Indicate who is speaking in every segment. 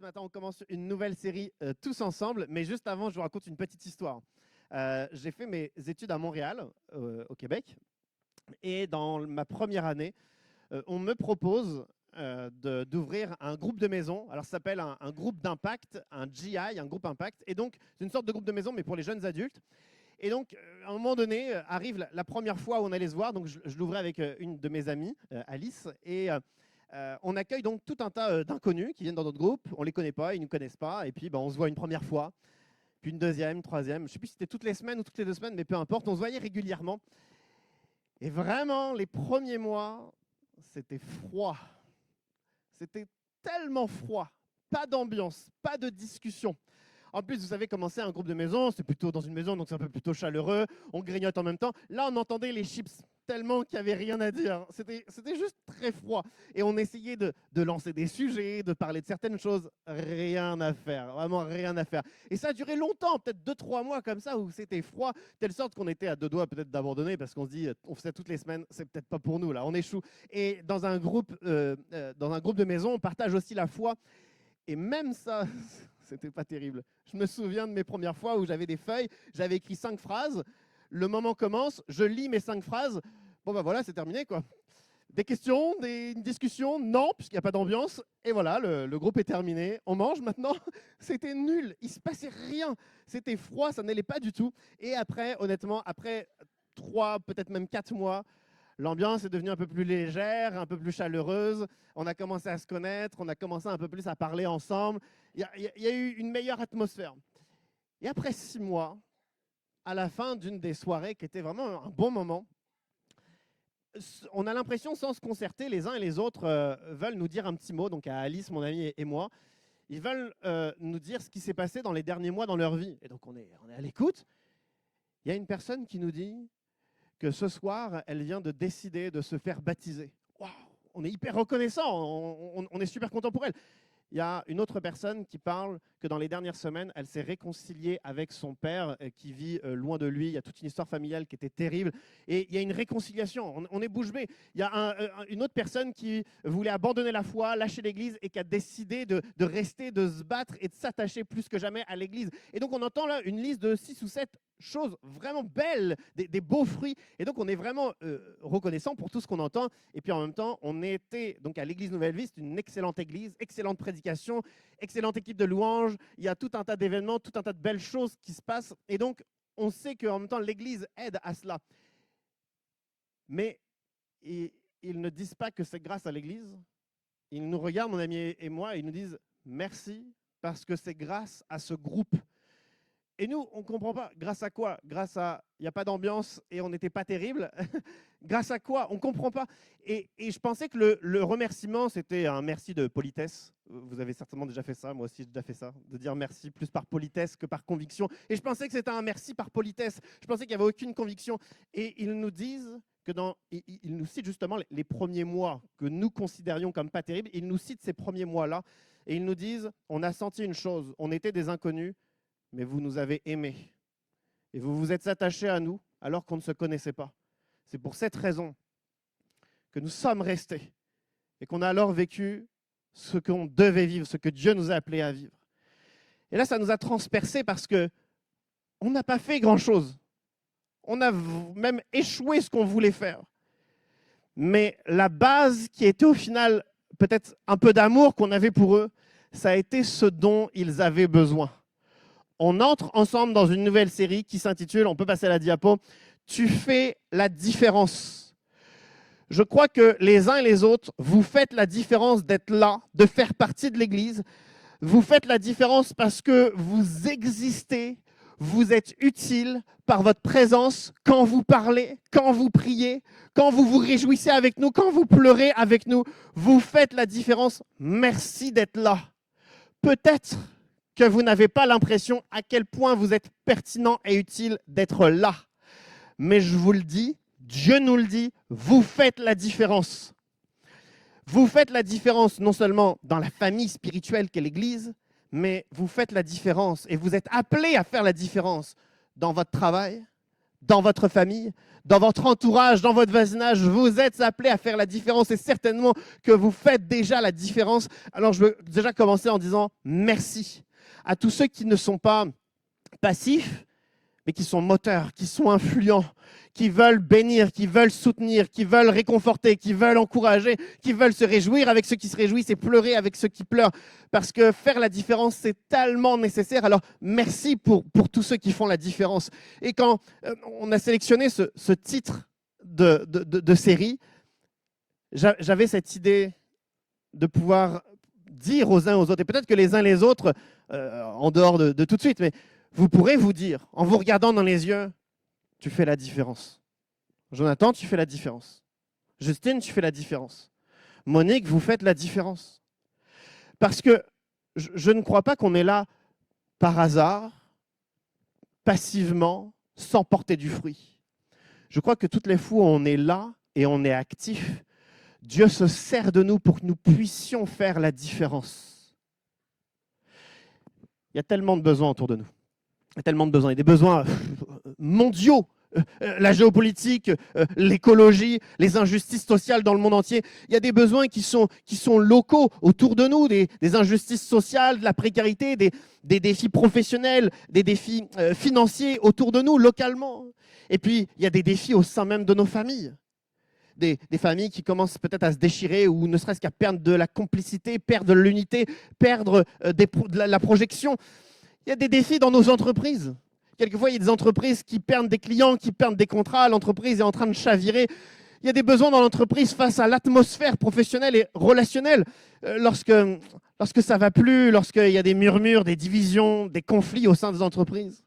Speaker 1: matin, on commence une nouvelle série tous ensemble. Mais juste avant, je vous raconte une petite histoire. J'ai fait mes études à Montréal, au Québec. Et dans ma première année, on me propose d'ouvrir un groupe de maison. Alors, ça s'appelle un groupe d'impact, un GI, un groupe impact. Et donc, c'est une sorte de groupe de maison, mais pour les jeunes adultes. Et donc, à un moment donné, arrive la première fois où on allait se voir. Donc, je l'ouvrais avec une de mes amies, Alice. Et on accueille donc tout un tas d'inconnus qui viennent dans notre groupe. On ne les connaît pas, ils ne nous connaissent pas. Et puis, on se voit une première fois, puis une deuxième, une troisième. Je ne sais plus si c'était toutes les semaines ou toutes les 2 semaines, mais peu importe. On se voyait régulièrement. Et vraiment, les premiers mois, c'était froid. C'était tellement froid. Pas d'ambiance, pas de discussion. En plus, vous savez comment c'est un groupe de maison, c'est plutôt dans une maison, donc c'est un peu plutôt chaleureux, on grignote en même temps. Là, on entendait les chips tellement qu'il n'y avait rien à dire. C'était juste très froid. Et on essayait de lancer des sujets, de parler de certaines choses. Rien à faire, vraiment rien à faire. Et ça a duré longtemps, peut-être 2-3 mois comme ça, où c'était froid, telle sorte qu'on était à 2 doigts peut-être d'abandonner, parce qu'on se dit, on fait ça toutes les semaines, c'est peut-être pas pour nous, là, on échoue. Et dans un groupe de maison, on partage aussi la foi. Et même ça, c'était pas terrible. Je me souviens de mes premières fois où j'avais des feuilles, j'avais écrit 5 phrases. Le moment commence, je lis mes 5 phrases. Bon, voilà, c'est terminé, quoi. Des questions, une discussion? Non, puisqu'il n'y a pas d'ambiance. Et voilà, le groupe est terminé. On mange maintenant. C'était nul. Il ne se passait rien. C'était froid, ça n'allait pas du tout. Et après, honnêtement, après 3, peut-être même 4 mois, l'ambiance est devenue un peu plus légère, un peu plus chaleureuse. On a commencé à se connaître, on a commencé un peu plus à parler ensemble. Il y a eu une meilleure atmosphère. Et après 6 mois, à la fin d'une des soirées qui était vraiment un bon moment, on a l'impression, sans se concerter, les uns et les autres veulent nous dire un petit mot, donc à Alice, mon amie, et moi. Ils veulent nous dire ce qui s'est passé dans les derniers mois dans leur vie. Et donc on est à l'écoute. Il y a une personne qui nous dit que ce soir, elle vient de décider de se faire baptiser. Waouh, on est hyper reconnaissant, on est super content pour elle. Il y a une autre personne qui parle que dans les dernières semaines, elle s'est réconciliée avec son père qui vit loin de lui. Il y a toute une histoire familiale qui était terrible. Et il y a une réconciliation, on est bouche bée. Il y a une autre personne qui voulait abandonner la foi, lâcher l'église et qui a décidé de rester, de se battre et de s'attacher plus que jamais à l'église. Et donc on entend là une liste de 6 ou 7 choses vraiment belles, des beaux fruits. Et donc on est vraiment reconnaissant pour tout ce qu'on entend. Et puis en même temps, on était donc à l'église Nouvelle Vie. C'est une excellente église, excellente prédication, excellente équipe de louanges. Il y a tout un tas d'événements, tout un tas de belles choses qui se passent. Et donc on sait qu'en même temps, l'église aide à cela. Mais ils ne disent pas que c'est grâce à l'église. Ils nous regardent, mon ami et moi, et ils nous disent merci parce que c'est grâce à ce groupe. Et nous, on ne comprend pas. Grâce à quoi? Grâce à il n'y a pas d'ambiance et on n'était pas terrible. Grâce à quoi? On ne comprend pas. Et je pensais que le remerciement, c'était un merci de politesse. Vous avez certainement déjà fait ça, moi aussi j'ai déjà fait ça, de dire merci plus par politesse que par conviction. Et je pensais que c'était un merci par politesse. Je pensais qu'il n'y avait aucune conviction. Et ils nous disent que ils nous citent justement les premiers mois que nous considérions comme pas terribles. Ils nous citent ces premiers mois-là et ils nous disent, on a senti une chose, on était des inconnus, mais vous nous avez aimés. Et vous vous êtes attachés à nous alors qu'on ne se connaissait pas. C'est pour cette raison que nous sommes restés et qu'on a alors vécu ce qu'on devait vivre, ce que Dieu nous a appelés à vivre. Et là, ça nous a transpercés parce qu'on n'a pas fait grand-chose. On a même échoué ce qu'on voulait faire. Mais la base qui était au final peut-être un peu d'amour qu'on avait pour eux, ça a été ce dont ils avaient besoin. On entre ensemble dans une nouvelle série qui s'intitule, on peut passer à la diapo, « Tu fais la différence ». Je crois que les uns et les autres, vous faites la différence d'être là, de faire partie de l'Église. Vous faites la différence parce que vous existez, vous êtes utile par votre présence quand vous parlez, quand vous priez, quand vous vous réjouissez avec nous, quand vous pleurez avec nous. Vous faites la différence. Merci d'être là. Peut-être que vous n'avez pas l'impression à quel point vous êtes pertinent et utile d'être là. Mais je vous le dis, Dieu nous le dit, vous faites la différence. Vous faites la différence non seulement dans la famille spirituelle qu'est l'Église, mais vous faites la différence et vous êtes appelés à faire la différence dans votre travail, dans votre famille, dans votre entourage, dans votre voisinage. Vous êtes appelés à faire la différence et certainement que vous faites déjà la différence. Alors, je veux déjà commencer en disant merci à tous ceux qui ne sont pas passifs, mais qui sont moteurs, qui sont influents, qui veulent bénir, qui veulent soutenir, qui veulent réconforter, qui veulent encourager, qui veulent se réjouir avec ceux qui se réjouissent et pleurer avec ceux qui pleurent. Parce que faire la différence, c'est tellement nécessaire. Alors, merci pour tous ceux qui font la différence. Et quand on a sélectionné ce titre de série, j'avais cette idée de pouvoir dire aux uns aux autres, et peut-être que les uns les autres, en dehors de tout de suite, mais vous pourrez vous dire, en vous regardant dans les yeux, tu fais la différence. Jonathan, tu fais la différence. Justine, tu fais la différence. Monique, vous faites la différence. Parce que je ne crois pas qu'on est là par hasard, passivement, sans porter du fruit. Je crois que toutes les fois où on est là et on est actif, Dieu se sert de nous pour que nous puissions faire la différence. Il y a tellement de besoins autour de nous. Il y a tellement de besoins. Il y a des besoins mondiaux. La géopolitique, l'écologie, les injustices sociales dans le monde entier. Il y a des besoins qui sont locaux autour de nous, des injustices sociales, de la précarité, des défis professionnels, des défis financiers autour de nous, localement. Et puis, il y a des défis au sein même de nos familles. Des familles qui commencent peut-être à se déchirer ou ne serait-ce qu'à perdre de la complicité, perdre l'unité, perdre de la projection. Il y a des défis dans nos entreprises. Quelquefois, il y a des entreprises qui perdent des clients, qui perdent des contrats. L'entreprise est en train de chavirer. Il y a des besoins dans l'entreprise face à l'atmosphère professionnelle et relationnelle. Lorsque ça ne va plus, lorsqu'il y a des murmures, des divisions, des conflits au sein des entreprises.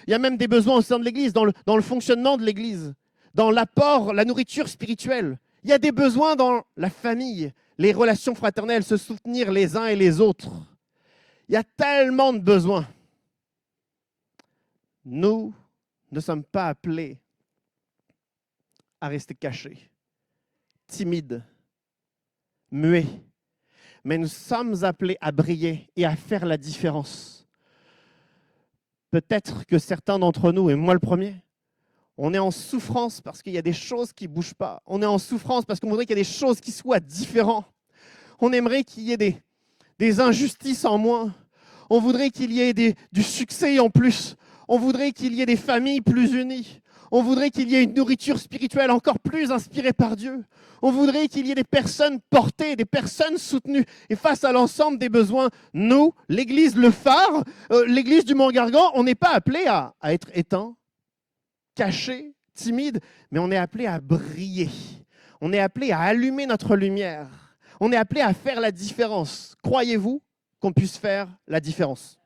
Speaker 1: Il y a même des besoins au sein de l'Église, dans le fonctionnement de l'Église, dans l'apport, la nourriture spirituelle. Il y a des besoins dans la famille, les relations fraternelles, se soutenir les uns et les autres. Il y a tellement de besoins. Nous ne sommes pas appelés à rester cachés, timides, muets, mais nous sommes appelés à briller et à faire la différence. Peut-être que certains d'entre nous, et moi le premier, on est en souffrance parce qu'il y a des choses qui ne bougent pas. On est en souffrance parce qu'on voudrait qu'il y ait des choses qui soient différentes. On aimerait qu'il y ait des injustices en moins. On voudrait qu'il y ait du succès en plus. On voudrait qu'il y ait des familles plus unies. On voudrait qu'il y ait une nourriture spirituelle encore plus inspirée par Dieu. On voudrait qu'il y ait des personnes portées, des personnes soutenues. Et face à l'ensemble des besoins, nous, l'Église Le Phare, l'Église du Mont-Gargan, on n'est pas appelé à être éteints, cachés, timides, mais on est appelé à briller. On est appelé à allumer notre lumière. On est appelé à faire la différence. Croyez-vous qu'on puisse faire la différence?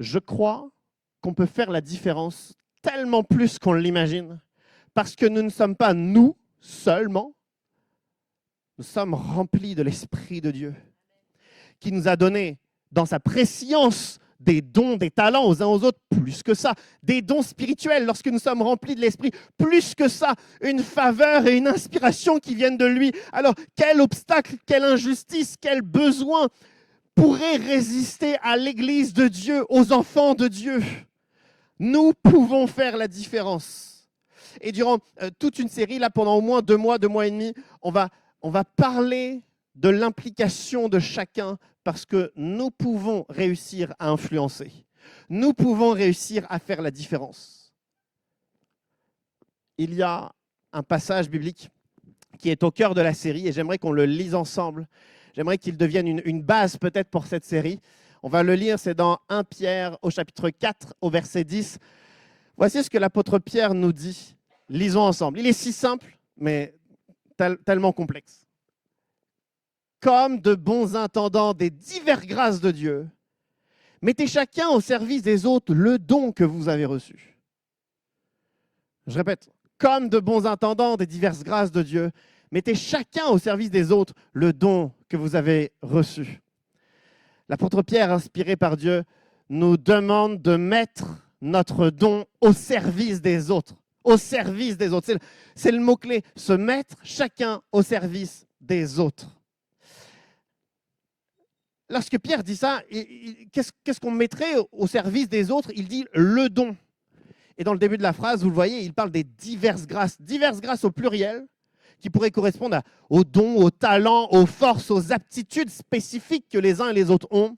Speaker 1: Je crois qu'on peut faire la différence tellement plus qu'on l'imagine, parce que nous ne sommes pas nous seulement, nous sommes remplis de l'Esprit de Dieu, qui nous a donné dans sa préscience des dons, des talents aux uns aux autres, plus que ça, des dons spirituels lorsque nous sommes remplis de l'Esprit, plus que ça, une faveur et une inspiration qui viennent de lui. Alors, quel obstacle, quelle injustice, quel besoin pourrait résister à l'Église de Dieu, aux enfants de Dieu? Nous pouvons faire la différence. Et durant toute une série, là, pendant au moins 2 mois et demi, on va parler de l'implication de chacun, parce que nous pouvons réussir à influencer. Nous pouvons réussir à faire la différence. Il y a un passage biblique qui est au cœur de la série et j'aimerais qu'on le lise ensemble. J'aimerais qu'il devienne une base peut-être pour cette série. On va le lire, c'est dans 1 Pierre au chapitre 4 au verset 10. Voici ce que l'apôtre Pierre nous dit. Lisons ensemble. Il est si simple, mais tellement complexe. Comme de bons intendants des diverses grâces de Dieu, mettez chacun au service des autres le don que vous avez reçu. Je répète, comme de bons intendants des diverses grâces de Dieu, mettez chacun au service des autres le don que vous avez reçu. L'apôtre Pierre, inspiré par Dieu, nous demande de mettre notre don au service des autres. Au service des autres. C'est le mot-clé, se mettre chacun au service des autres. Lorsque Pierre dit ça, qu'est-ce qu'on mettrait au service des autres? Il dit le don. Et dans le début de la phrase, vous le voyez, il parle des diverses grâces au pluriel, qui pourraient correspondre aux dons, aux talents, aux forces, aux aptitudes spécifiques que les uns et les autres ont.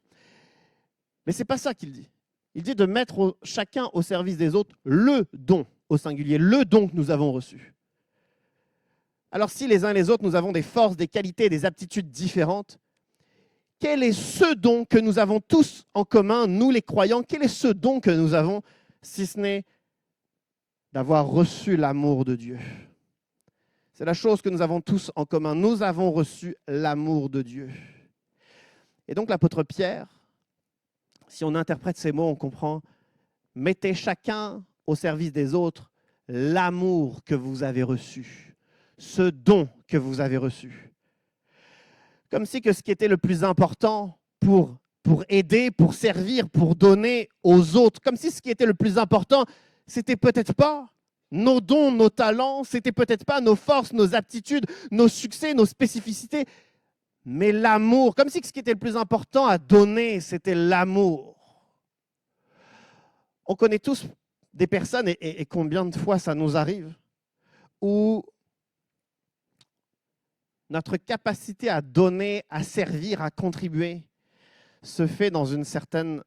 Speaker 1: Mais ce n'est pas ça qu'il dit. Il dit de mettre chacun au service des autres le don, au singulier, le don que nous avons reçu. Alors si les uns et les autres, nous avons des forces, des qualités, des aptitudes différentes, quel est ce don que nous avons tous en commun, nous les croyants? Quel est ce don que nous avons, si ce n'est d'avoir reçu l'amour de Dieu? C'est la chose que nous avons tous en commun. Nous avons reçu l'amour de Dieu. Et donc l'apôtre Pierre, si on interprète ces mots, on comprend « Mettez chacun au service des autres l'amour que vous avez reçu, ce don que vous avez reçu. » Comme si que ce qui était le plus important pour aider, pour servir, pour donner aux autres, comme si ce qui était le plus important, c'était peut-être pas nos dons, nos talents, c'était peut-être pas nos forces, nos aptitudes, nos succès, nos spécificités, mais l'amour, comme si ce qui était le plus important à donner, c'était l'amour. On connaît tous des personnes, et combien de fois ça nous arrive, où notre capacité à donner, à servir, à contribuer se fait dans une certaine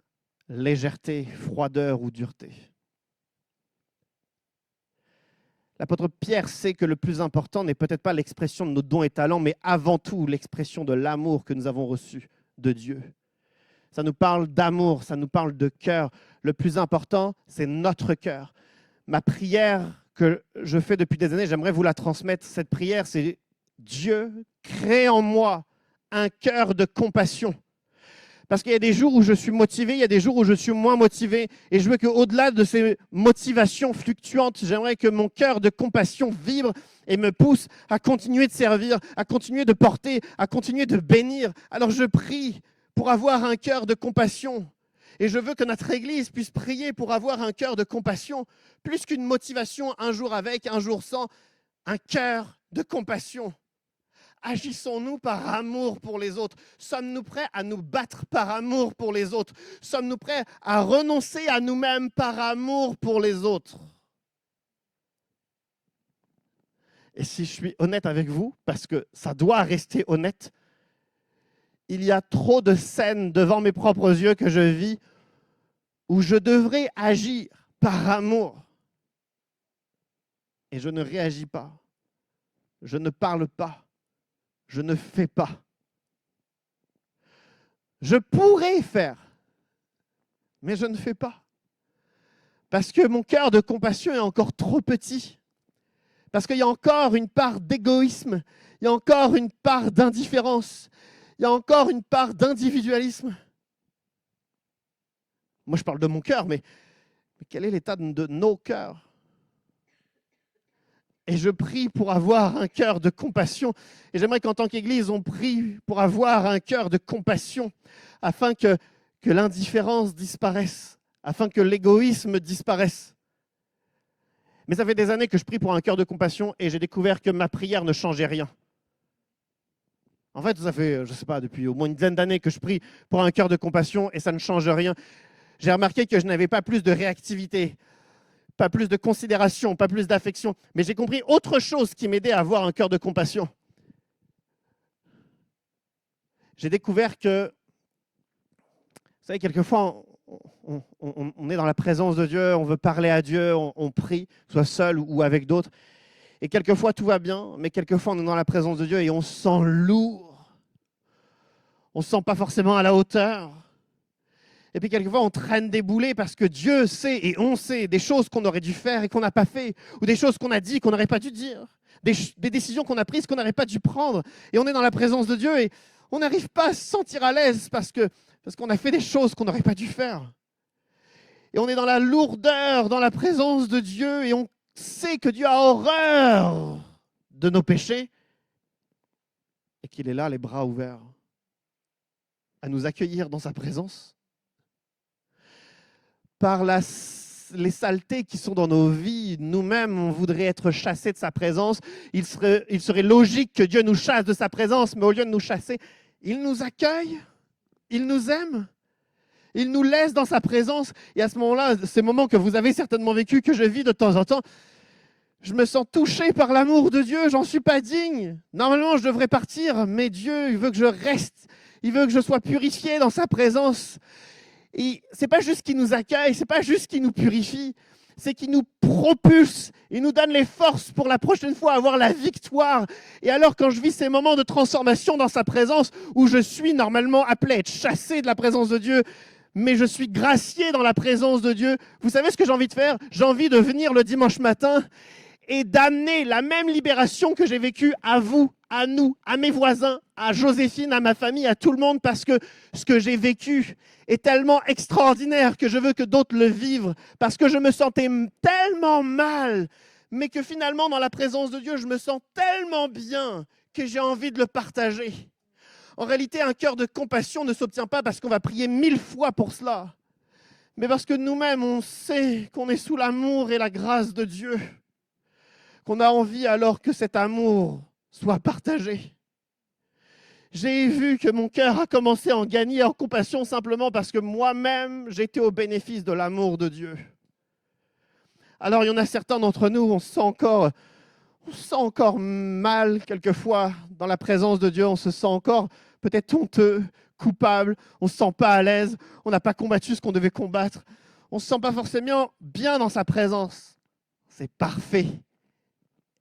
Speaker 1: légèreté, froideur ou dureté. L'apôtre Pierre sait que le plus important n'est peut-être pas l'expression de nos dons et talents, mais avant tout l'expression de l'amour que nous avons reçu de Dieu. Ça nous parle d'amour, ça nous parle de cœur. Le plus important, c'est notre cœur. Ma prière que je fais depuis des années, j'aimerais vous la transmettre. Cette prière, c'est Dieu, crée en moi un cœur de compassion. Parce qu'il y a des jours où je suis motivé, il y a des jours où je suis moins motivé. Et je veux qu'au-delà de ces motivations fluctuantes, j'aimerais que mon cœur de compassion vibre et me pousse à continuer de servir, à continuer de porter, à continuer de bénir. Alors je prie pour avoir un cœur de compassion. Et je veux que notre Église puisse prier pour avoir un cœur de compassion, plus qu'une motivation un jour avec, un jour sans, un cœur de compassion. Agissons-nous par amour pour les autres? Sommes-nous prêts à nous battre par amour pour les autres? Sommes-nous prêts à renoncer à nous-mêmes par amour pour les autres? Et si je suis honnête avec vous, parce que ça doit rester honnête, il y a trop de scènes devant mes propres yeux que je vis où je devrais agir par amour. Et je ne réagis pas. Je ne parle pas. Je ne fais pas. Je pourrais faire, mais je ne fais pas. Parce que mon cœur de compassion est encore trop petit. Parce qu'il y a encore une part d'égoïsme. Il y a encore une part d'indifférence. Il y a encore une part d'individualisme. Moi, je parle de mon cœur, mais quel est l'état de nos cœurs? Et je prie pour avoir un cœur de compassion. Et j'aimerais qu'en tant qu'Église, on prie pour avoir un cœur de compassion afin que l'indifférence disparaisse, afin que l'égoïsme disparaisse. Mais ça fait des années que je prie pour un cœur de compassion et j'ai découvert que ma prière ne changeait rien. En fait, ça fait, je ne sais pas, depuis au moins une dizaine d'années que je prie pour un cœur de compassion et ça ne change rien. J'ai remarqué que je n'avais pas plus de réactivité, pas plus de considération, pas plus d'affection. Mais j'ai compris autre chose qui m'aidait à avoir un cœur de compassion. J'ai découvert que, vous savez, quelquefois, on est dans la présence de Dieu, on veut parler à Dieu, on prie, soit seul ou avec d'autres. Et quelquefois, tout va bien, mais quelquefois, on est dans la présence de Dieu et on se sent lourd. On ne se sent pas forcément à la hauteur. Et puis quelquefois, on traîne des boulets parce que Dieu sait et on sait des choses qu'on aurait dû faire et qu'on n'a pas fait, ou des choses qu'on a dit qu'on n'aurait pas dû dire, des décisions qu'on a prises qu'on n'aurait pas dû prendre. Et on est dans la présence de Dieu et on n'arrive pas à se sentir à l'aise parce qu'on a fait des choses qu'on n'aurait pas dû faire. Et on est dans la lourdeur, dans la présence de Dieu et on sait que Dieu a horreur de nos péchés et qu'il est là, les bras ouverts, à nous accueillir dans sa présence. Par les saletés qui sont dans nos vies, nous-mêmes, on voudrait être chassés de sa présence. Il serait logique que Dieu nous chasse de sa présence, mais au lieu de nous chasser, il nous accueille, il nous aime. Il nous laisse dans sa présence. Et à ce moment-là, ces moments que vous avez certainement vécu, que je vis de temps en temps, je me sens touché par l'amour de Dieu. J'en suis pas digne. Normalement, je devrais partir, mais Dieu, il veut que je reste. Il veut que je sois purifié dans sa présence. Et c'est pas juste qu'il nous accueille, c'est pas juste qu'il nous purifie, c'est qu'il nous propulse, il nous donne les forces pour la prochaine fois avoir la victoire. Et alors quand je vis ces moments de transformation dans sa présence, où je suis normalement appelé à être chassé de la présence de Dieu, mais je suis gracié dans la présence de Dieu, vous savez ce que j'ai envie de faire? J'ai envie de venir le dimanche matin et d'amener la même libération que j'ai vécue à vous, à nous, à mes voisins, à Joséphine, à ma famille, à tout le monde, parce que ce que j'ai vécu est tellement extraordinaire que je veux que d'autres le vivent, parce que je me sentais tellement mal, mais que finalement, dans la présence de Dieu, je me sens tellement bien que j'ai envie de le partager. En réalité, un cœur de compassion ne s'obtient pas parce qu'on va prier 1000 fois pour cela, mais parce que nous-mêmes, on sait qu'on est sous l'amour et la grâce de Dieu, qu'on a envie alors que cet amour soit partagé. J'ai vu que mon cœur a commencé à en gagner en compassion simplement parce que moi-même, j'étais au bénéfice de l'amour de Dieu. Alors, il y en a certains d'entre nous, on se sent encore mal quelquefois dans la présence de Dieu, on se sent encore peut-être honteux, coupable, on ne se sent pas à l'aise, on n'a pas combattu ce qu'on devait combattre, on ne se sent pas forcément bien dans sa présence. C'est parfait.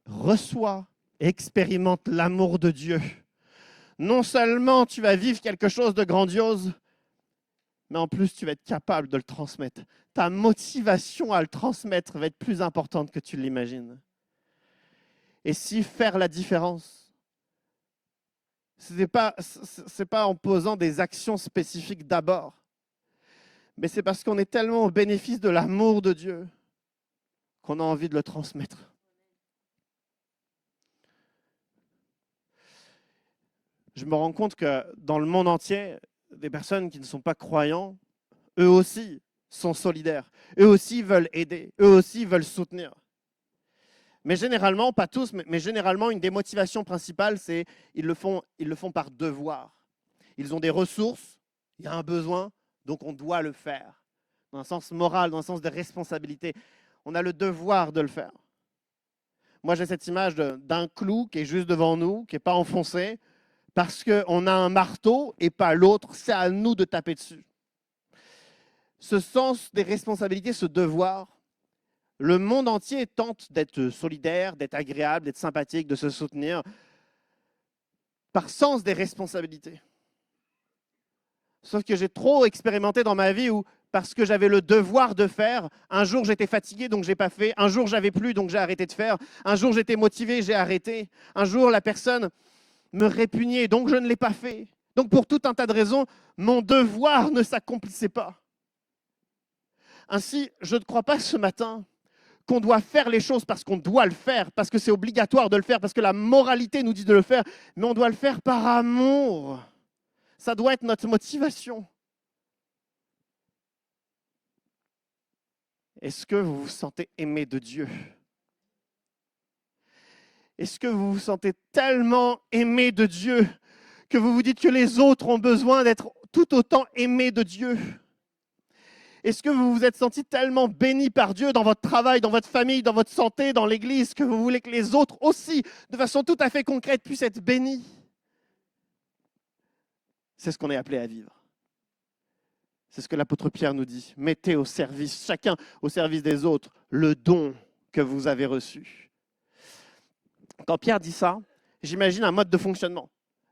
Speaker 1: Reçois, expérimente l'amour de Dieu. Non seulement tu vas vivre quelque chose de grandiose, mais en plus tu vas être capable de le transmettre. Ta motivation à le transmettre va être plus importante que tu l'imagines. Et si faire la différence, ce n'est pas en posant des actions spécifiques d'abord, mais c'est parce qu'on est tellement au bénéfice de l'amour de Dieu qu'on a envie de le transmettre. Je me rends compte que dans le monde entier, des personnes qui ne sont pas croyants, eux aussi sont solidaires. Eux aussi veulent aider. Eux aussi veulent soutenir. Mais généralement, pas tous, mais généralement, une des motivations principales, c'est qu'ils le font par devoir. Ils ont des ressources, il y a un besoin, donc on doit le faire. Dans un sens moral, dans un sens de responsabilité. On a le devoir de le faire. Moi, j'ai cette image d'un clou qui est juste devant nous, qui n'est pas enfoncé, parce qu'on a un marteau et pas l'autre, c'est à nous de taper dessus. Ce sens des responsabilités, ce devoir, le monde entier tente d'être solidaire, d'être agréable, d'être sympathique, de se soutenir, par sens des responsabilités. Sauf que j'ai trop expérimenté dans ma vie où, parce que j'avais le devoir de faire, un jour j'étais fatigué, donc je n'ai pas fait, un jour j'avais plus, donc j'ai arrêté de faire, un jour j'étais motivé, j'ai arrêté, un jour la personne me répugnait, donc je ne l'ai pas fait. Donc pour tout un tas de raisons, mon devoir ne s'accomplissait pas. Ainsi, je ne crois pas ce matin qu'on doit faire les choses parce qu'on doit le faire, parce que c'est obligatoire de le faire, parce que la moralité nous dit de le faire, mais on doit le faire par amour. Ça doit être notre motivation. Est-ce que vous vous sentez aimé de Dieu ? Est-ce que vous vous sentez tellement aimé de Dieu que vous vous dites que les autres ont besoin d'être tout autant aimés de Dieu ? Est-ce que vous vous êtes senti tellement béni par Dieu dans votre travail, dans votre famille, dans votre santé, dans l'église, que vous voulez que les autres aussi, de façon tout à fait concrète, puissent être bénis ? C'est ce qu'on est appelé à vivre. C'est ce que l'apôtre Pierre nous dit. Mettez au service, chacun au service des autres, le don que vous avez reçu. Quand Pierre dit ça, j'imagine un mode de fonctionnement.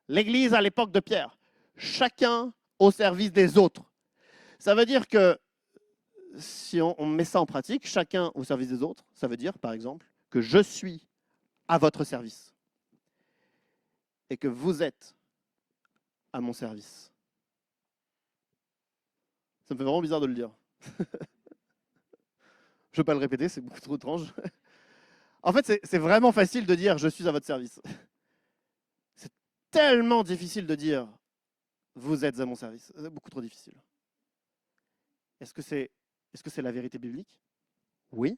Speaker 1: L'Église à l'époque de Pierre, chacun au service des autres. Ça veut dire que si on met ça en pratique, chacun au service des autres, ça veut dire par exemple que je suis à votre service et que vous êtes à mon service. Ça me fait vraiment bizarre de le dire. Je ne veux pas le répéter, c'est beaucoup trop étrange. En fait, c'est vraiment facile de dire « je suis à votre service ». C'est tellement difficile de dire « vous êtes à mon service ». C'est beaucoup trop difficile. Est-ce que c'est la vérité biblique ? Oui.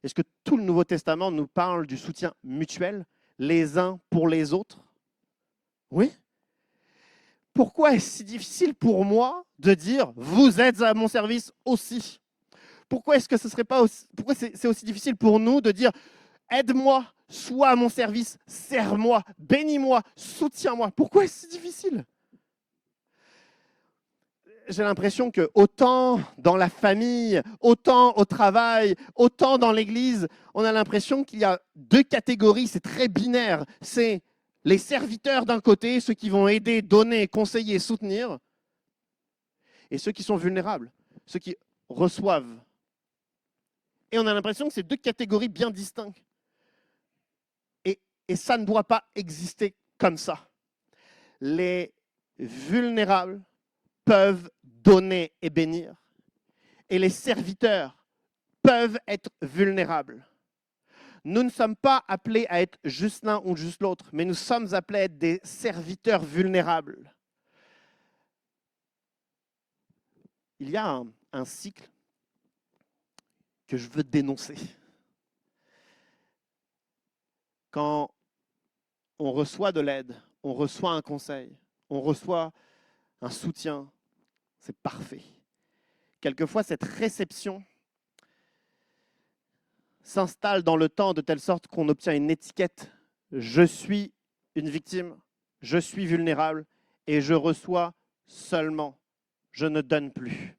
Speaker 1: Est-ce que tout le Nouveau Testament nous parle du soutien mutuel, les uns pour les autres ? Oui. pourquoi est-ce si difficile pour moi de dire « vous êtes à mon service aussi » ? Pourquoi est-ce que ce serait pas aussi, pourquoi c'est aussi difficile pour nous de dire « aide-moi, sois à mon service, sers-moi, bénis-moi, soutiens-moi » ? Pourquoi est-ce si difficile ? J'ai l'impression que autant dans la famille, autant au travail, autant dans l'église, on a l'impression qu'il y a deux catégories, c'est très binaire. C'est les serviteurs d'un côté, ceux qui vont aider, donner, conseiller, soutenir, et ceux qui sont vulnérables, ceux qui reçoivent. Et on a l'impression que c'est deux catégories bien distinctes. Et ça ne doit pas exister comme ça. Les vulnérables peuvent donner et bénir. Et les serviteurs peuvent être vulnérables. Nous ne sommes pas appelés à être juste l'un ou juste l'autre, mais nous sommes appelés à être des serviteurs vulnérables. Il y a un cycle que je veux dénoncer. Quand on reçoit de l'aide, on reçoit un conseil, on reçoit un soutien, c'est parfait. Quelquefois, cette réception s'installe dans le temps de telle sorte qu'on obtient une étiquette. Je suis une victime, je suis vulnérable et je reçois seulement. Je ne donne plus.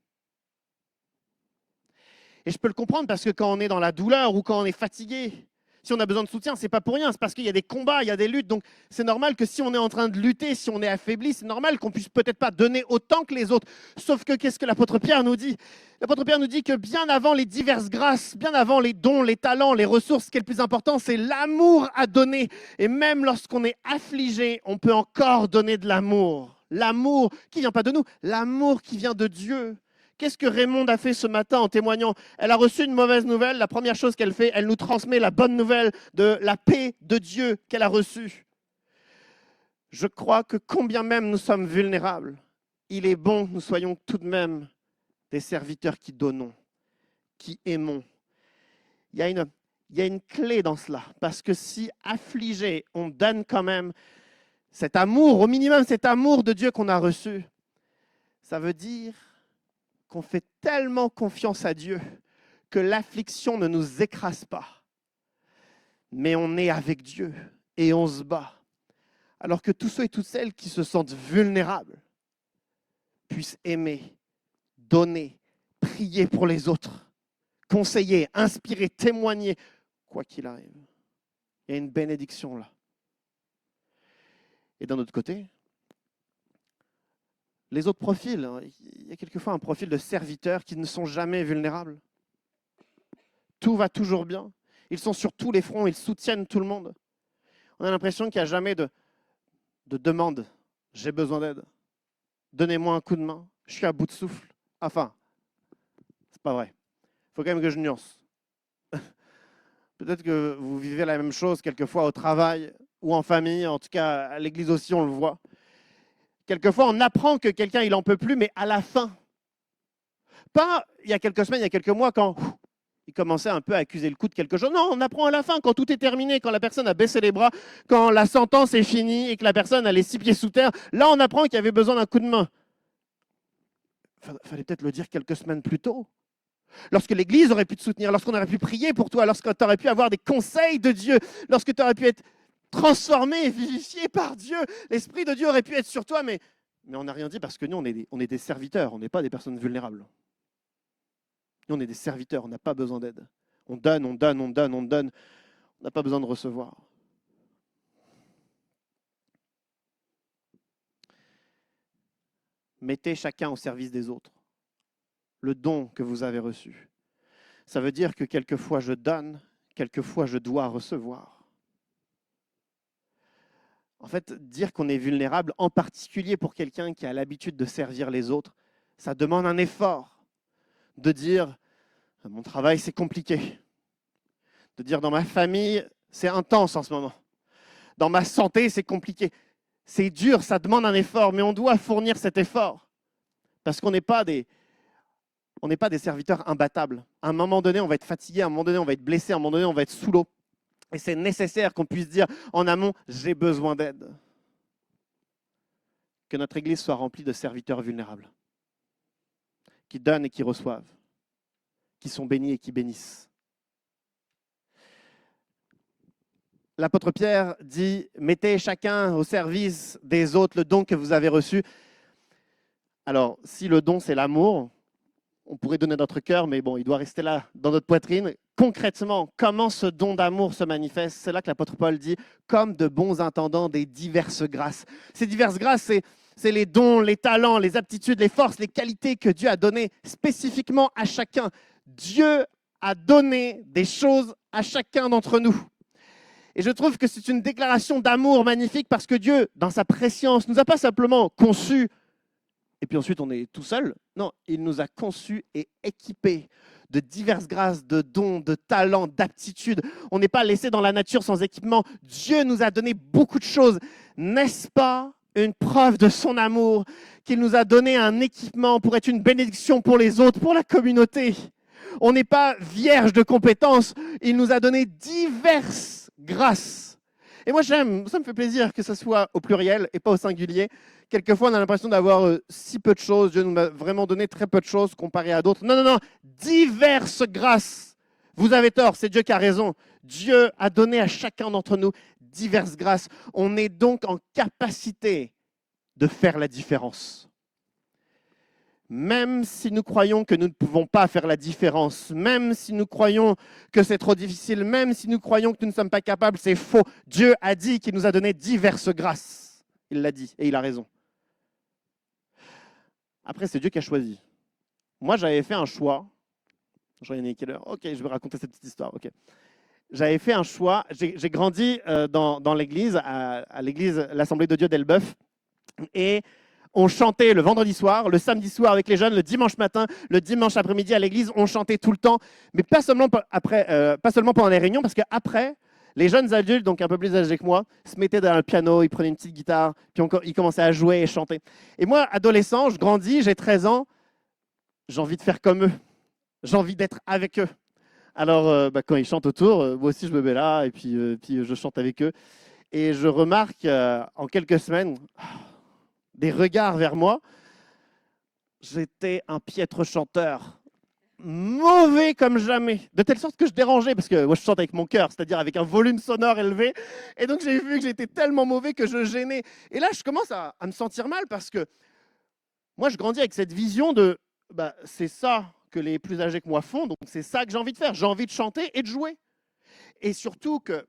Speaker 1: Et je peux le comprendre parce que quand on est dans la douleur ou quand on est fatigué, si on a besoin de soutien, ce n'est pas pour rien, c'est parce qu'il y a des combats, il y a des luttes. Donc c'est normal que si on est en train de lutter, si on est affaibli, c'est normal qu'on puisse peut-être pas donner autant que les autres. Sauf que qu'est-ce que l'apôtre Pierre nous dit ? L'apôtre Pierre nous dit que bien avant les diverses grâces, bien avant les dons, les talents, les ressources, ce qui est le plus important, c'est l'amour à donner. Et même lorsqu'on est affligé, on peut encore donner de l'amour. L'amour qui ne vient pas de nous, l'amour qui vient de Dieu. Qu'est-ce que Raymonde a fait ce matin en témoignant ? Elle a reçu une mauvaise nouvelle. La première chose qu'elle fait, elle nous transmet la bonne nouvelle de la paix de Dieu qu'elle a reçue. Je crois que combien même nous sommes vulnérables, il est bon que nous soyons tout de même des serviteurs qui donnons, qui aimons. Il y a une clé dans cela, parce que si affligé, on donne quand même cet amour, au minimum cet amour de Dieu qu'on a reçu, ça veut dire qu'on fait tellement confiance à Dieu que l'affliction ne nous écrase pas. Mais on est avec Dieu et on se bat. Alors que tous ceux et toutes celles qui se sentent vulnérables puissent aimer, donner, prier pour les autres, conseiller, inspirer, témoigner, quoi qu'il arrive. Il y a une bénédiction là. Et d'un autre côté, les autres profils, il y a quelquefois un profil de serviteurs qui ne sont jamais vulnérables. Tout va toujours bien. Ils sont sur tous les fronts, ils soutiennent tout le monde. On a l'impression qu'il n'y a jamais de demande. J'ai besoin d'aide. Donnez-moi un coup de main. Je suis à bout de souffle. Enfin, c'est pas vrai. Il faut quand même que je nuance. Peut-être que vous vivez la même chose quelquefois au travail ou en famille. En tout cas, à l'église aussi, on le voit. Quelquefois, on apprend que quelqu'un, il n'en peut plus, mais à la fin. Pas il y a quelques semaines, il y a quelques mois, quand il commençait un peu à accuser le coup de quelque chose. Non, on apprend à la fin, quand tout est terminé, quand la personne a baissé les bras, quand la sentence est finie et que la personne a les 6 pieds sous terre. Là, on apprend qu'il y avait besoin d'un coup de main. Il fallait peut-être le dire quelques semaines plus tôt. Lorsque l'Église aurait pu te soutenir, lorsqu'on aurait pu prier pour toi, lorsque tu aurais pu avoir des conseils de Dieu, lorsque tu aurais pu être transformé, vivifié par Dieu. L'Esprit de Dieu aurait pu être sur toi, mais on n'a rien dit parce que nous, on est des serviteurs, on n'est pas des personnes vulnérables. Nous, on est des serviteurs, on n'a pas besoin d'aide. On donne, on donne, on donne, on donne. On n'a pas besoin de recevoir. Mettez chacun au service des autres. Le don que vous avez reçu. Ça veut dire que quelquefois je donne, quelquefois je dois recevoir. En fait, dire qu'on est vulnérable, en particulier pour quelqu'un qui a l'habitude de servir les autres, ça demande un effort. De dire, mon travail c'est compliqué. De dire, dans ma famille, c'est intense en ce moment. Dans ma santé, c'est compliqué. C'est dur, ça demande un effort, mais on doit fournir cet effort. Parce qu'on n'est pas des serviteurs imbattables. À un moment donné, on va être fatigué, à un moment donné, on va être blessé, à un moment donné, on va être sous l'eau. Et c'est nécessaire qu'on puisse dire en amont, j'ai besoin d'aide. que notre Église soit remplie de serviteurs vulnérables, qui donnent et qui reçoivent, qui sont bénis et qui bénissent. L'apôtre Pierre dit « Mettez chacun au service des autres le don que vous avez reçu. » Alors, si le don, c'est l'amour, on pourrait donner notre cœur, mais bon, il doit rester là, dans notre poitrine. Concrètement, comment ce don d'amour se manifeste? C'est là que l'apôtre Paul dit « Comme de bons intendants des diverses grâces. » Ces diverses grâces, c'est les dons, les talents, les aptitudes, les forces, les qualités que Dieu a données spécifiquement à chacun. Dieu a donné des choses à chacun d'entre nous. Et je trouve que c'est une déclaration d'amour magnifique parce que Dieu, dans sa préscience, ne nous a pas simplement conçus et puis ensuite on est tout seul. Non, il nous a conçus et équipés de diverses grâces, de dons, de talents, d'aptitudes. On n'est pas laissé dans la nature sans équipement. Dieu nous a donné beaucoup de choses. N'est-ce pas une preuve de son amour qu'il nous a donné un équipement pour être une bénédiction pour les autres, pour la communauté? On n'est pas vierge de compétences. Il nous a donné diverses grâces. Et moi, j'aime, ça me fait plaisir que ce soit au pluriel et pas au singulier. Quelquefois, on a l'impression d'avoir si peu de choses. Dieu nous a vraiment donné très peu de choses comparé à d'autres. Non, non, non, diverses grâces. Vous avez tort, c'est Dieu qui a raison. Dieu a donné à chacun d'entre nous diverses grâces. On est donc en capacité de faire la différence. Même si nous croyons que nous ne pouvons pas faire la différence, même si nous croyons que c'est trop difficile, même si nous croyons que nous ne sommes pas capables, c'est faux. Dieu a dit qu'il nous a donné diverses grâces. Il l'a dit et il a raison. Après, c'est Dieu qui a choisi. Moi, j'avais fait un choix. J'en ai quelle heure? Ok, je vais raconter cette petite histoire. Ok. J'avais fait un choix. J'ai grandi dans l'église, à l'église, l'Assemblée de Dieu d'Elbeuf. Et on chantait le vendredi soir, le samedi soir avec les jeunes, le dimanche matin, le dimanche après-midi à l'église, on chantait tout le temps, mais pas seulement pendant les réunions, parce qu'après, les jeunes adultes, donc un peu plus âgés que moi, se mettaient derrière le piano, ils prenaient une petite guitare, puis ils commençaient à jouer et chanter. Et moi, adolescent, je grandis, j'ai 13 ans, j'ai envie de faire comme eux, j'ai envie d'être avec eux. Alors, quand ils chantent autour, moi aussi je me mets là, et puis je chante avec eux. Et je remarque en quelques semaines des regards vers moi. J'étais un piètre chanteur, mauvais comme jamais, de telle sorte que je dérangeais, parce que moi je chante avec mon cœur, c'est-à-dire avec un volume sonore élevé, et donc j'ai vu que j'étais tellement mauvais que je gênais. Et là, je commence à me sentir mal, parce que moi je grandis avec cette vision de, c'est ça que les plus âgés que moi font, donc c'est ça que j'ai envie de faire, j'ai envie de chanter et de jouer. Et surtout que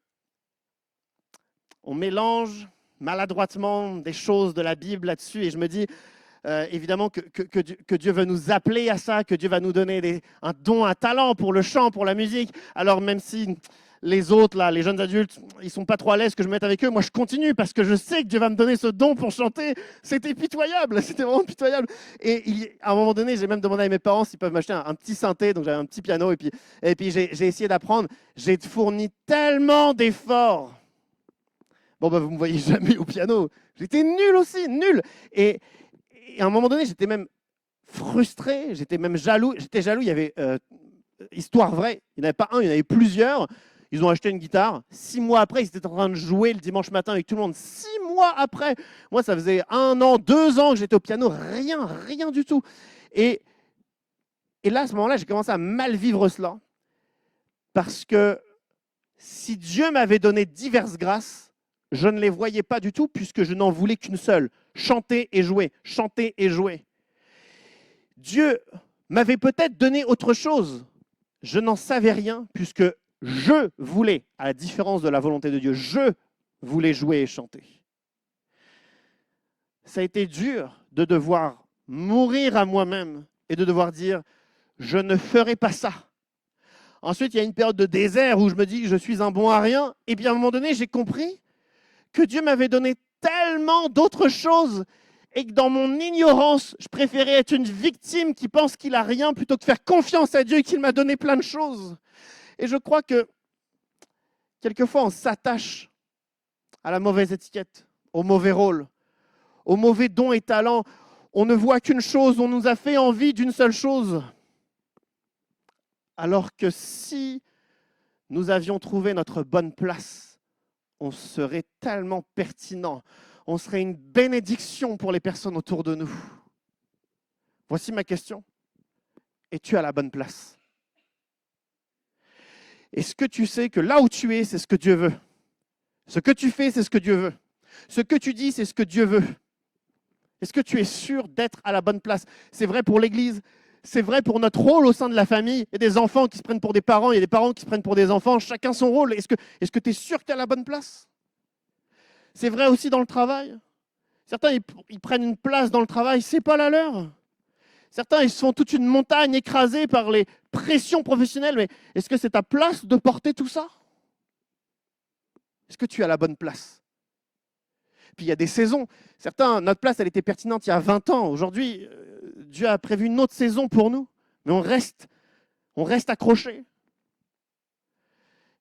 Speaker 1: on mélange maladroitement des choses de la Bible là-dessus, et je me dis, évidemment que Dieu veut nous appeler à ça, que Dieu va nous donner un don, un talent pour le chant, pour la musique. Alors même si les autres, là, les jeunes adultes, ils ne sont pas trop à l'aise que je me mette avec eux, moi je continue parce que je sais que Dieu va me donner ce don pour chanter. C'était pitoyable, c'était vraiment pitoyable. Et à un moment donné, j'ai même demandé à mes parents s'ils peuvent m'acheter un petit synthé, donc j'avais un petit piano, et puis j'ai essayé d'apprendre. J'ai fourni tellement d'efforts. Bon, vous ne me voyez jamais au piano. J'étais nul aussi, nul. Et à un moment donné, j'étais même frustré, j'étais même jaloux. J'étais jaloux, il y avait, histoire vraie, il n'y en avait pas un, il y en avait plusieurs. Ils ont acheté une guitare. 6 mois après, ils étaient en train de jouer le dimanche matin avec tout le monde. 6 mois après. Moi, ça faisait 1 an, 2 ans que j'étais au piano. Rien du tout. Et là, à ce moment-là, j'ai commencé à mal vivre cela. Parce que si Dieu m'avait donné diverses grâces, je ne les voyais pas du tout puisque je n'en voulais qu'une seule. Chanter et jouer, chanter et jouer. Dieu m'avait peut-être donné autre chose. Je n'en savais rien puisque je voulais, à la différence de la volonté de Dieu, je voulais jouer et chanter. Ça a été dur de devoir mourir à moi-même et de devoir dire « je ne ferai pas ça ». Ensuite, il y a une période de désert où je me dis « je suis un bon à rien ». Et puis à un moment donné, j'ai compris que Dieu m'avait donné tellement d'autres choses et que dans mon ignorance, je préférais être une victime qui pense qu'il n'a rien plutôt que faire confiance à Dieu et qu'il m'a donné plein de choses. Et je crois que quelquefois, on s'attache à la mauvaise étiquette, au mauvais rôle, aux mauvais dons et talents. On ne voit qu'une chose, on nous a fait envie d'une seule chose. Alors que si nous avions trouvé notre bonne place, on serait tellement pertinent, on serait une bénédiction pour les personnes autour de nous. Voici ma question. Es-tu à la bonne place? Est-ce que tu sais que là où tu es, c'est ce que Dieu veut? Ce que tu fais, c'est ce que Dieu veut. Ce que tu dis, c'est ce que Dieu veut. Est-ce que tu es sûr d'être à la bonne place? C'est vrai pour l'Église, c'est vrai pour notre rôle au sein de la famille. Il y a des enfants qui se prennent pour des parents, il y a des parents qui se prennent pour des enfants, chacun son rôle. Est-ce que tu es sûr que tu es à la bonne place? C'est vrai aussi dans le travail. Certains, ils prennent une place dans le travail, ce n'est pas la leur. Certains, ils se font toute une montagne écrasée par les pressions professionnelles. Mais est-ce que c'est ta place de porter tout ça? Est-ce que tu es à la bonne place? Puis il y a des saisons. Certains, notre place, elle était pertinente il y a 20 ans. Aujourd'hui, Dieu a prévu une autre saison pour nous. Mais on reste accrochés.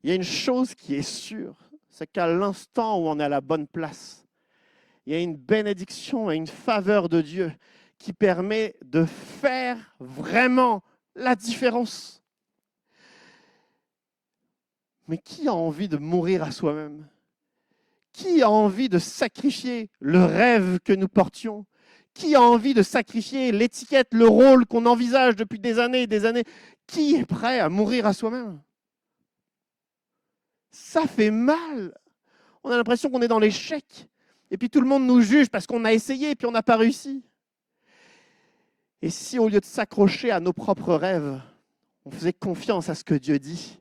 Speaker 1: Il y a une chose qui est sûre, c'est qu'à l'instant où on est à la bonne place, il y a une bénédiction et une faveur de Dieu qui permet de faire vraiment la différence. Mais qui a envie de mourir à soi-même? Qui a envie de sacrifier le rêve que nous portions? Qui a envie de sacrifier l'étiquette, le rôle qu'on envisage depuis des années et des années? Qui est prêt à mourir à soi-même? Ça fait mal. On a l'impression qu'on est dans l'échec. Et puis tout le monde nous juge parce qu'on a essayé et puis on n'a pas réussi. Et si au lieu de s'accrocher à nos propres rêves, on faisait confiance à ce que Dieu dit,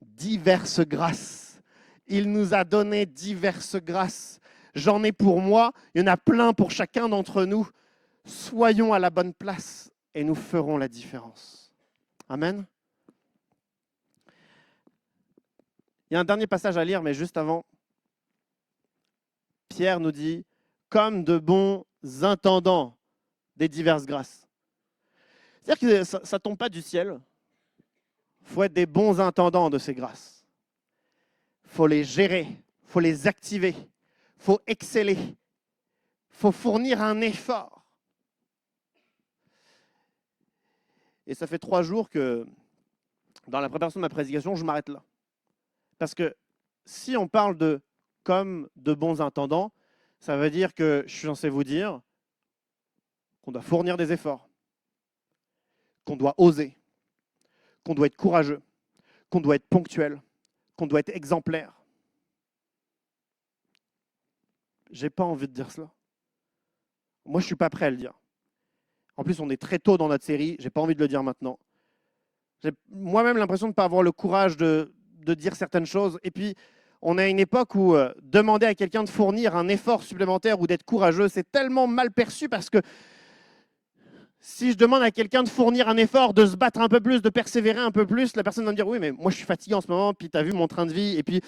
Speaker 1: diverses grâces. Il nous a donné diverses grâces. J'en ai pour moi, il y en a plein pour chacun d'entre nous. Soyons à la bonne place et nous ferons la différence. Amen. Il y a un dernier passage à lire, mais juste avant, Pierre nous dit « comme de bons intendants des diverses grâces ». C'est-à-dire que ça ne tombe pas du ciel. Il faut être des bons intendants de ces grâces. Il faut les gérer, il faut les activer, il faut exceller, il faut fournir un effort. Et ça fait 3 jours que, dans la préparation de ma prédication, je m'arrête là. Parce que si on parle de comme de bons intendants, ça veut dire que je suis censé vous dire qu'on doit fournir des efforts, qu'on doit oser, qu'on doit être courageux, qu'on doit être ponctuel, qu'on doit être exemplaire. J'ai pas envie de dire cela. Moi, je suis pas prêt à le dire. En plus, on est très tôt dans notre série, j'ai pas envie de le dire maintenant. J'ai moi-même l'impression de ne pas avoir le courage de dire certaines choses. Et puis, on est à une époque où demander à quelqu'un de fournir un effort supplémentaire ou d'être courageux, c'est tellement mal perçu parce que si je demande à quelqu'un de fournir un effort, de se battre un peu plus, de persévérer un peu plus, la personne va me dire « Oui, mais moi, je suis fatigué en ce moment, puis tu as vu mon train de vie, et puis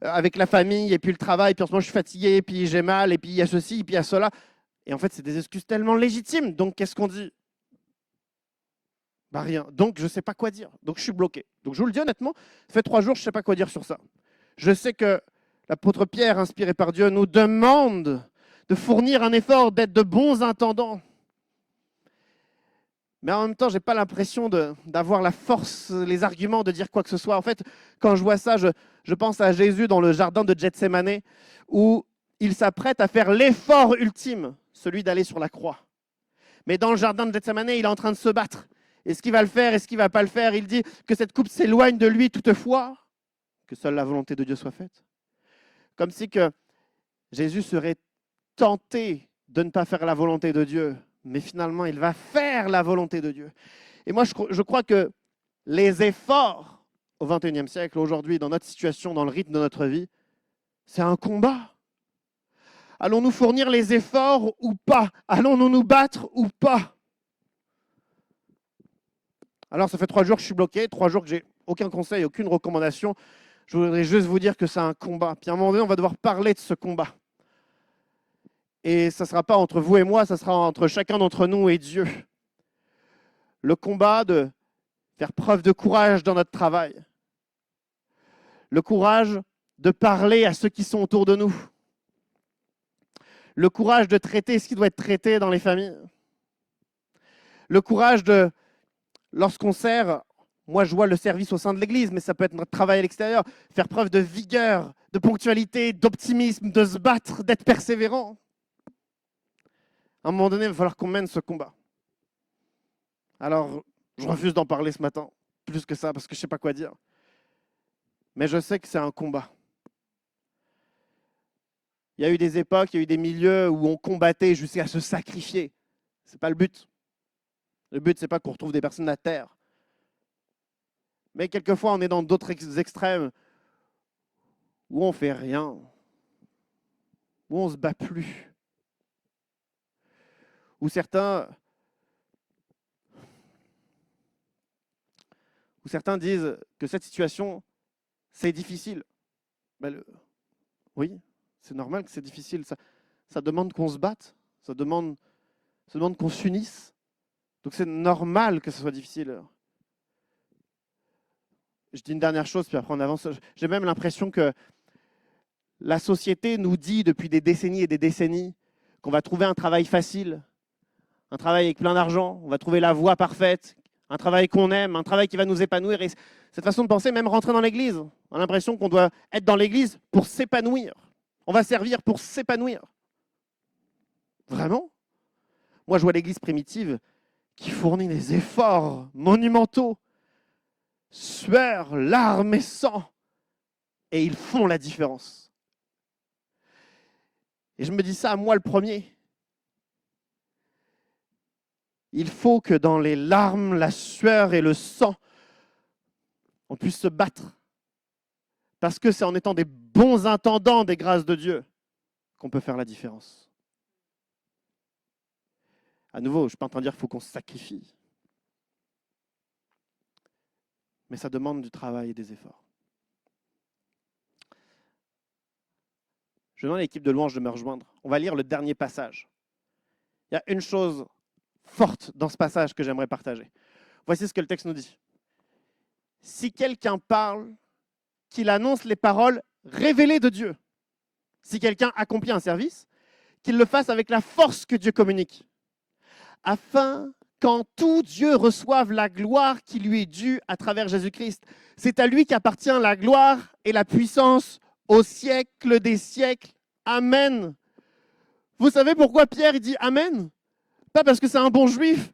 Speaker 1: avec la famille, et puis le travail, puis en ce moment, je suis fatigué, et puis j'ai mal, et puis il y a ceci, et puis il y a cela. » Et en fait, c'est des excuses tellement légitimes. Donc, qu'est-ce qu'on dit? Bah rien. Donc, je ne sais pas quoi dire. Donc, je suis bloqué. Donc, je vous le dis honnêtement, ça fait 3 jours, je ne sais pas quoi dire sur ça. Je sais que l'apôtre Pierre, inspiré par Dieu, nous demande de fournir un effort, d'être de bons intendants. Mais en même temps, je n'ai pas l'impression d'avoir la force, les arguments de dire quoi que ce soit. En fait, quand je vois ça, je pense à Jésus dans le jardin de Gethsémane, où il s'apprête à faire l'effort ultime, celui d'aller sur la croix. Mais dans le jardin de Gethsémane, il est en train de se battre. Est-ce qu'il va le faire? Est-ce qu'il ne va pas le faire? Il dit que cette coupe s'éloigne de lui toutefois, que seule la volonté de Dieu soit faite. Comme si que Jésus serait tenté de ne pas faire la volonté de Dieu, mais finalement, il va faire la volonté de Dieu. Et moi, je crois que les efforts au XXIe siècle, aujourd'hui, dans notre situation, dans le rythme de notre vie, c'est un combat. Allons-nous fournir les efforts ou pas? Allons-nous nous battre ou pas? Alors, ça fait 3 jours que je suis bloqué, 3 jours que j'ai aucun conseil, aucune recommandation. Je voudrais juste vous dire que c'est un combat. Puis à un moment donné, on va devoir parler de ce combat. Et ça ne sera pas entre vous et moi, ça sera entre chacun d'entre nous et Dieu. Le combat de faire preuve de courage dans notre travail. Le courage de parler à ceux qui sont autour de nous. Le courage de traiter ce qui doit être traité dans les familles. Le courage de, lorsqu'on sert, Moi, je vois le service au sein de l'Église, mais ça peut être notre travail à l'extérieur. Faire preuve de vigueur, de ponctualité, d'optimisme, de se battre, d'être persévérant. À un moment donné, il va falloir qu'on mène ce combat. Alors, je refuse d'en parler ce matin, plus que ça, parce que je ne sais pas quoi dire. Mais je sais que c'est un combat. Il y a eu des époques, il y a eu des milieux où on combattait jusqu'à se sacrifier. Ce n'est pas le but. Le but, ce n'est pas qu'on retrouve des personnes à terre. Mais quelquefois, on est dans d'autres extrêmes où on ne fait rien, où on ne se bat plus, où certains disent que cette situation, c'est difficile. Ben, oui, c'est normal que c'est difficile. Ça demande qu'on se batte, ça demande qu'on s'unisse. Donc c'est normal que ce soit difficile. Je dis une dernière chose, puis après on avance. J'ai même l'impression que la société nous dit depuis des décennies et des décennies qu'on va trouver un travail facile, un travail avec plein d'argent, on va trouver la voie parfaite, un travail qu'on aime, un travail qui va nous épanouir. Et cette façon de penser, même rentrer dans l'église, on a l'impression qu'on doit être dans l'église pour s'épanouir. On va servir pour s'épanouir. Vraiment? Moi, je vois l'église primitive qui fournit des efforts monumentaux, sueur, larmes et sang, et ils font la différence. Et je me dis ça à moi le premier. Il faut que dans les larmes, la sueur et le sang, on puisse se battre. Parce que c'est en étant des bons intendants des grâces de Dieu qu'on peut faire la différence. À nouveau, je ne suis pas en train de dire qu'il faut qu'on se sacrifie. Mais ça demande du travail et des efforts. Je demande à l'équipe de louange de me rejoindre. On va lire le dernier passage. Il y a une chose forte dans ce passage que j'aimerais partager. Voici ce que le texte nous dit. Si quelqu'un parle, qu'il annonce les paroles révélées de Dieu. Si quelqu'un accomplit un service, qu'il le fasse avec la force que Dieu communique. Afin qu'en tout Dieu reçoive la gloire qui lui est due à travers Jésus-Christ. C'est à lui qu'appartient la gloire et la puissance au siècle des siècles. Amen. Vous savez pourquoi Pierre dit Amen? Pas parce que c'est un bon juif,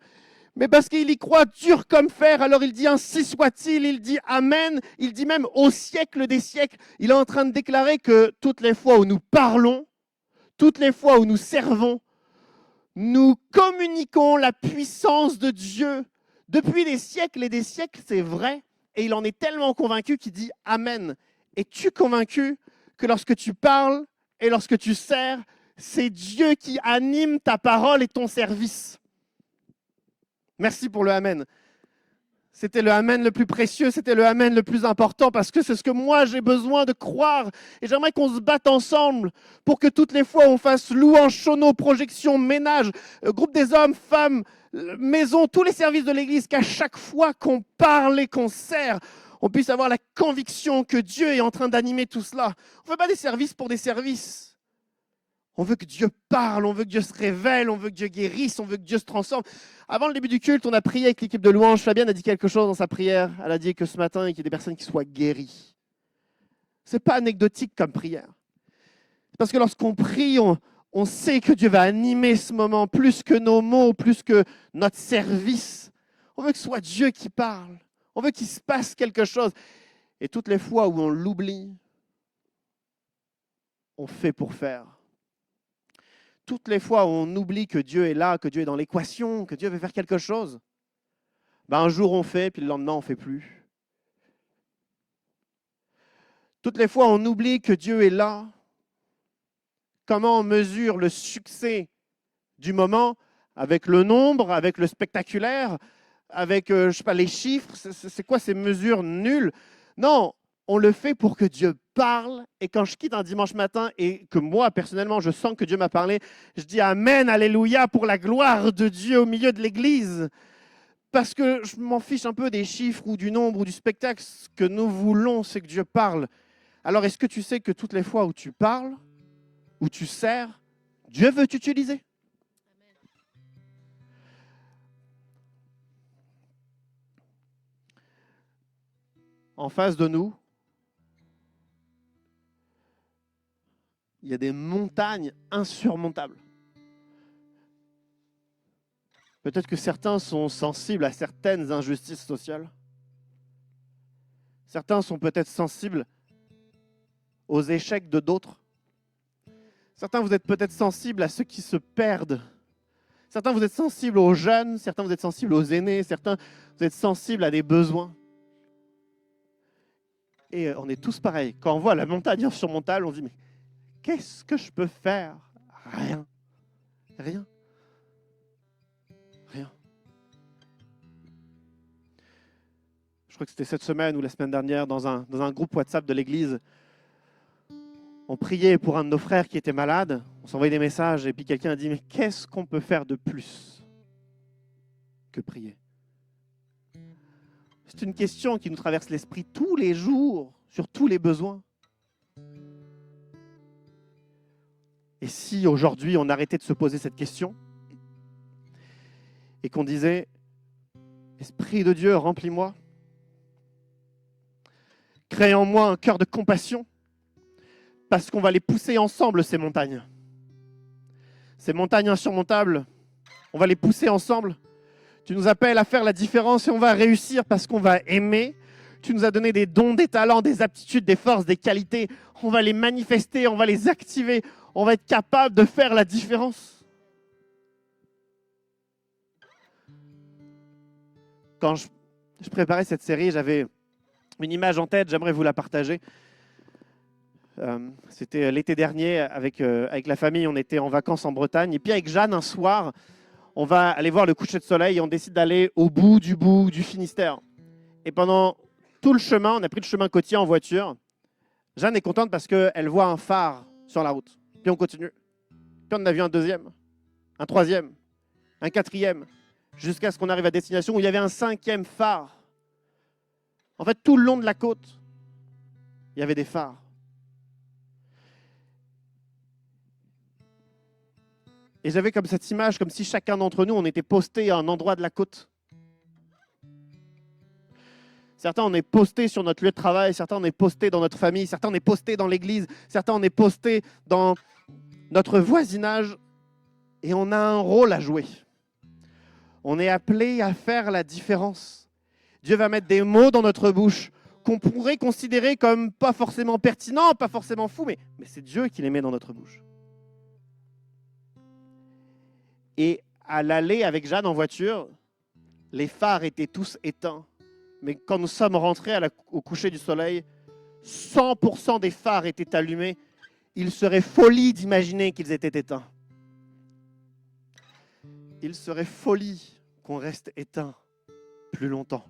Speaker 1: mais parce qu'il y croit dur comme fer. Alors il dit ainsi soit-il, il dit Amen, il dit même au siècle des siècles. Il est en train de déclarer que toutes les fois où nous parlons, toutes les fois où nous servons, nous communiquons la puissance de Dieu. Depuis des siècles et des siècles, c'est vrai. Et il en est tellement convaincu qu'il dit Amen. Es-tu convaincu que lorsque tu parles et lorsque tu sers, c'est Dieu qui anime ta parole et ton service? Merci pour le Amen. C'était le Amen le plus précieux, c'était le Amen le plus important parce que c'est ce que moi j'ai besoin de croire. Et j'aimerais qu'on se batte ensemble pour que toutes les fois on fasse louange, chono, projection, ménage, groupe des hommes, femmes, maison, tous les services de l'Église, qu'à chaque fois qu'on parle et qu'on sert, on puisse avoir la conviction que Dieu est en train d'animer tout cela. On ne fait pas des services pour des services. On veut que Dieu parle, on veut que Dieu se révèle, on veut que Dieu guérisse, on veut que Dieu se transforme. Avant le début du culte, on a prié avec l'équipe de louange. Fabienne a dit quelque chose dans sa prière. Elle a dit que ce matin, il y ait des personnes qui soient guéries. Ce n'est pas anecdotique comme prière. Parce que lorsqu'on prie, on sait que Dieu va animer ce moment plus que nos mots, plus que notre service. On veut que ce soit Dieu qui parle. On veut qu'il se passe quelque chose. Et toutes les fois où on l'oublie, on fait pour faire. Toutes les fois où on oublie que Dieu est là, que Dieu est dans l'équation, que Dieu veut faire quelque chose, ben un jour on fait, puis le lendemain on ne fait plus. Toutes les fois où on oublie que Dieu est là, comment on mesure le succès du moment avec le nombre, avec le spectaculaire, avec je sais pas, les chiffres, c'est quoi ces mesures nulles? Non, on le fait pour que Dieu parle. Et quand je quitte un dimanche matin et que moi, personnellement, je sens que Dieu m'a parlé, je dis Amen, Alléluia, pour la gloire de Dieu au milieu de l'Église. Parce que je m'en fiche un peu des chiffres ou du nombre ou du spectacle. Ce que nous voulons, c'est que Dieu parle. Alors, est-ce que tu sais que toutes les fois où tu parles, où tu sers, Dieu veut t'utiliser? en face de nous, il y a des montagnes insurmontables. Peut-être que certains sont sensibles à certaines injustices sociales. Certains sont peut-être sensibles aux échecs de d'autres. Certains, vous êtes peut-être sensibles à ceux qui se perdent. Certains, vous êtes sensibles aux jeunes. Certains, vous êtes sensibles aux aînés. Certains, vous êtes sensibles à des besoins. Et on est tous pareils. Quand on voit la montagne insurmontable, on se dit, mais qu'est-ce que je peux faire? Rien. Rien. Rien. Je crois que c'était cette semaine ou la semaine dernière, dans un groupe WhatsApp de l'église, on priait pour un de nos frères qui était malade, on s'envoyait des messages et puis quelqu'un a dit « Mais qu'est-ce qu'on peut faire de plus que prier ?» C'est une question qui nous traverse l'esprit tous les jours, sur tous les besoins. Et si aujourd'hui on arrêtait de se poser cette question et qu'on disait « Esprit de Dieu, remplis-moi, crée en moi un cœur de compassion », parce qu'on va les pousser ensemble, ces montagnes. Ces montagnes insurmontables, on va les pousser ensemble. Tu nous appelles à faire la différence et on va réussir parce qu'on va aimer. Tu nous as donné des dons, des talents, des aptitudes, des forces, des qualités. On va les manifester, on va les activer. On va être capable de faire la différence. Quand je préparais cette série, j'avais une image en tête, j'aimerais vous la partager. C'était l'été dernier avec la famille, on était en vacances en Bretagne. Et puis avec Jeanne, un soir, on va aller voir le coucher de soleil et on décide d'aller au bout du Finistère. Et pendant tout le chemin, on a pris le chemin côtier en voiture. Jeanne est contente parce qu'elle voit un phare sur la route. Puis on continue. Puis on en a vu un deuxième, un troisième, un quatrième, jusqu'à ce qu'on arrive à destination où il y avait un cinquième phare. En fait, tout le long de la côte, il y avait des phares. Et j'avais comme cette image, comme si chacun d'entre nous, on était posté à un endroit de la côte. Certains, on est postés sur notre lieu de travail, certains, on est postés dans notre famille, certains, on est postés dans l'église, certains, on est postés dans notre voisinage. Et on a un rôle à jouer. On est appelé à faire la différence. Dieu va mettre des mots dans notre bouche qu'on pourrait considérer comme pas forcément pertinents, pas forcément fous, mais c'est Dieu qui les met dans notre bouche. Et à l'aller avec Jeanne en voiture, les phares étaient tous éteints. Mais quand nous sommes rentrés au coucher du soleil, 100% des phares étaient allumés. Il serait folie d'imaginer qu'ils étaient éteints. Il serait folie qu'on reste éteint plus longtemps.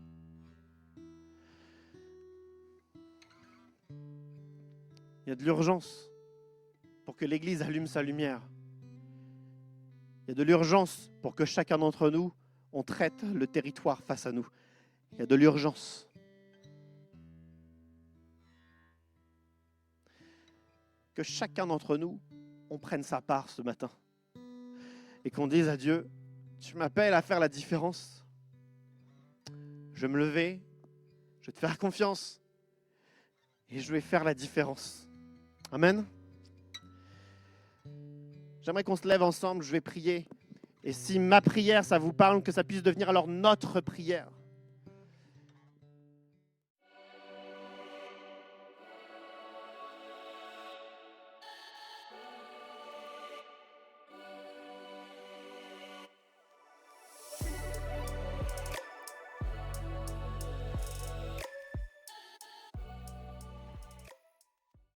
Speaker 1: Il y a de l'urgence pour que l'Église allume sa lumière. Il y a de l'urgence pour que chacun d'entre nous, on traite le territoire face à nous. Il y a de l'urgence. Que chacun d'entre nous, on prenne sa part ce matin. Et qu'on dise à Dieu, tu m'appelles à faire la différence. Je vais me lever, je vais te faire confiance et je vais faire la différence. Amen. J'aimerais qu'on se lève ensemble, je vais prier. Et si ma prière, ça vous parle, que ça puisse devenir alors notre prière.